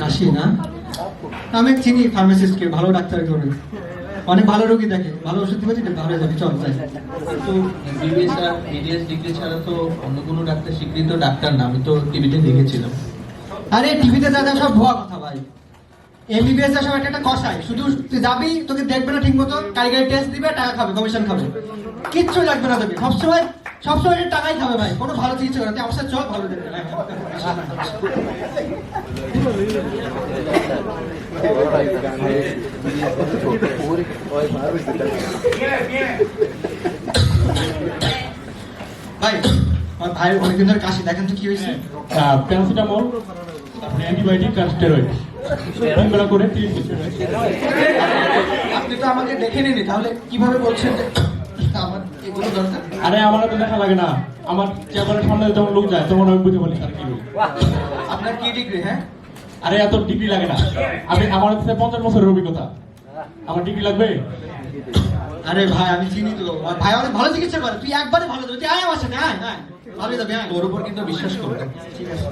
কাশি না, আমি চিনি ফার্মাসিস্টকে, ভালো ডাক্তার করে, অনেক ভালো রোগী দেখে, ভালো ওষুধ দিবে, ভালো যাবে, চল যাই। তো এমবিবিএস আর বিডিএস ডিগ্রি ছাড়া তো অন্য কোনো ডাক্তার স্বীকৃত ডাক্তার না, আমি তো টিভিতে দেখেছিলাম। আরে টিভিতে যা যা সব ভুয়া কথা ভাই, এমবিবিএস সব একটা কষায়, শুধু তুই যাবি, তোকে দেখবে না ঠিক মতো, কারিগরি টেস্ট দিবে, টাকা খাবে, কমিশন খাবে, কিচ্ছু লাগবে না তোকে, সবসময় টাকাই খাবে ভাই, কোনো ভালো চিকিৎসা করে আমার সাথে চল, ভালো দেবে। ভাই আমার ভাইয়ের অনেকদিন ধরে কাশি, দেখেন তো কি হয়েছে। প্যারাসিটামল, তারপরে অ্যান্টিবায়োটিক আর স্টেরয়েড করে 3 বছর। আপনি তো আমাকে দেখে নিন, তাহলে কিভাবে বলছেন যে আমার এগুলো দরকার? আরে আমার তো দেখা লাগে না, আমার চেয়ারের সামনে যখন লোক যায় তখন আমি বুঝে বলি স্যার কি রোগ। আপনার কি ডিগ্রি? হ্যাঁ, আরে এত ডিগ্রি লাগে না, আমার হচ্ছে 50 বছরের অভিজ্ঞতা, আমার ডিগ্রি লাগবে? আরে ভাই আমি চিনি তো, ভাই অনেক ভালো চিকিৎসা করে, তুই একবারে ভালো যাবে, তুই আয় আমার সাথে, আয় আয়, ভালো যাবে, আয়, তোর উপর কিন্তু বিশ্বাস করো। ঠিক আছে।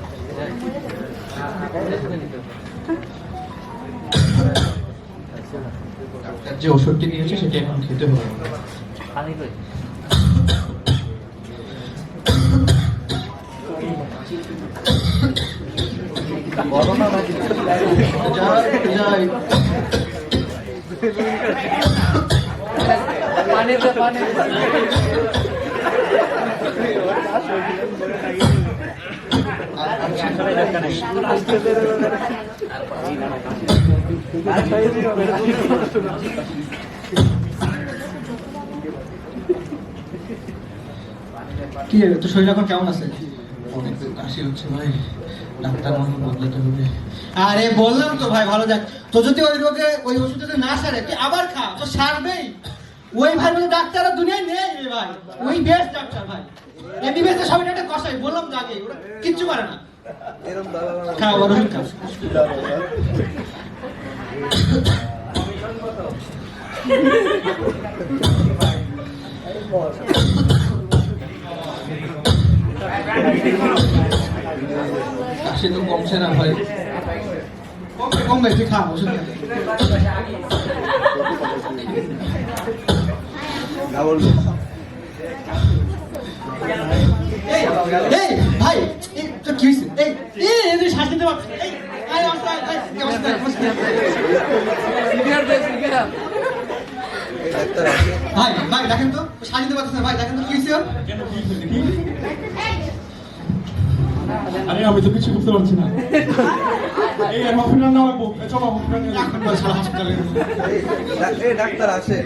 ডাক্তার যে ওষুধটি দিয়েছে সেটা এখন খেতে হবে। যাই কি তোর শরীর এখন কেমন আছে? অনেক কাশি হচ্ছে ভাই, ডাক্তার মনে বদলাতে হবে। আরে বললাম তো ভাই ভালো যাক, তো যদি ওই রোগে ওই ওষুধে যদি না সারে তুই আবার খা, তো সারবেই। ওই ভাই মতো ডাক্তার আর দুনিয়ায় নেই রে ভাই, ওই বেস্ট ডাক্তার ভাই। এমবিবিএস এর সবাই একটা কষাই, বললাম তো আগে, ওরা কিচ্ছু করে না। খাও ওর ওষুধ খাও। কাশি তো কমছে না ভাই। কমবে, তুই খা ওষুধ খা। এই ভাই, তোর কি হয়েছে? এই শ্বাস নিতে পারছিস? ভাই ভাই দেখেন তো, শ্বাস নিতে পারছিস না ভাই, দেখেন তো কি হয়েছে ওর? আরে আমি তো কিছু বুঝতে পারছি না। এই হসপিটাল না লাগবো, চলো হাসপাতালে। এই ডাক্তার আছে।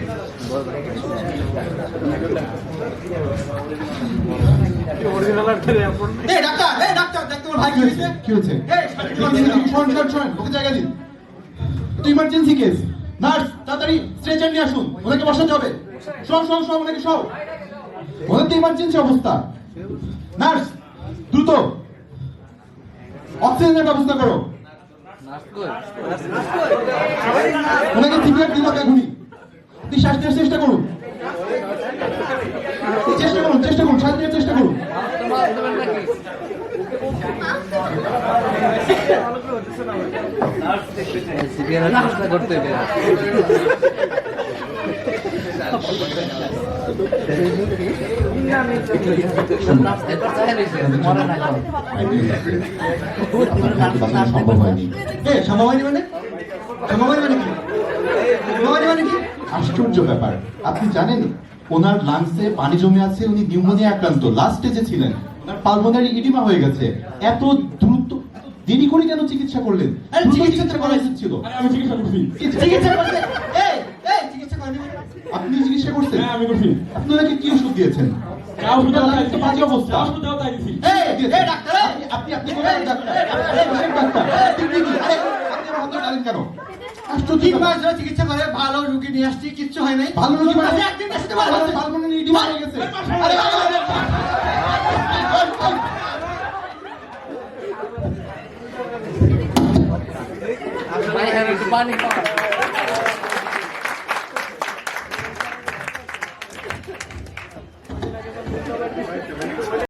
এই ডাক্তার দেখতে ওর ভাই কি হয়েছে? কি হচ্ছে? এই শোন, ওকে জায়গা দিন। তো ইমার্জেন্সি কেস। নার্স তাড়াতাড়ি স্ট্রেচার নিয়ে আসুন, ওনাকে বসাতে হবে। শোন, ওনাকে সব। ওনার তো ইমার্জেন্সি অবস্থা। নার্স দ্রুত অক্সিজেনের ব্যবস্থা করো। ওনাকে সিপিআর দিন এখনই। তুই শ্বাস নেওয়ার চেষ্টা করুন, শ্বাস নেওয়ার চেষ্টা করুন। সম্ভব হয়নি মানে কি? আশ্চর্য ব্যাপার, আপনি জানেন ওনার লাংসে পানি জমে আছে, উনি নিউমোনিয়া আক্রান্ত, লাস্ট স্টেজে ছিলেন, ওনার পালমোনারি ইডিমা হয়ে গেছে। এত দ্রুত দেরি করে কেন চিকিৎসা করলেন? চিকিৎসা করা উচিত ছিল। আমি চিকিৎসা করছি। আপনি চিকিৎসা করছেন? হ্যাঁ আমি করছি। আপনি ওনাকে কি ওষুধ দিয়েছেন? বাজে অবস্থা। আপনি কোথায় ডাক্তার? কেন চিকিৎসা করে ভালো রুগী নিয়ে আসছি, কিচ্ছু হয় নাই। ভালো রোগী মানে একদিন আসতে পারবো। পালমোনারি ইডিমা হয়ে গেছে। পানি খাওয়া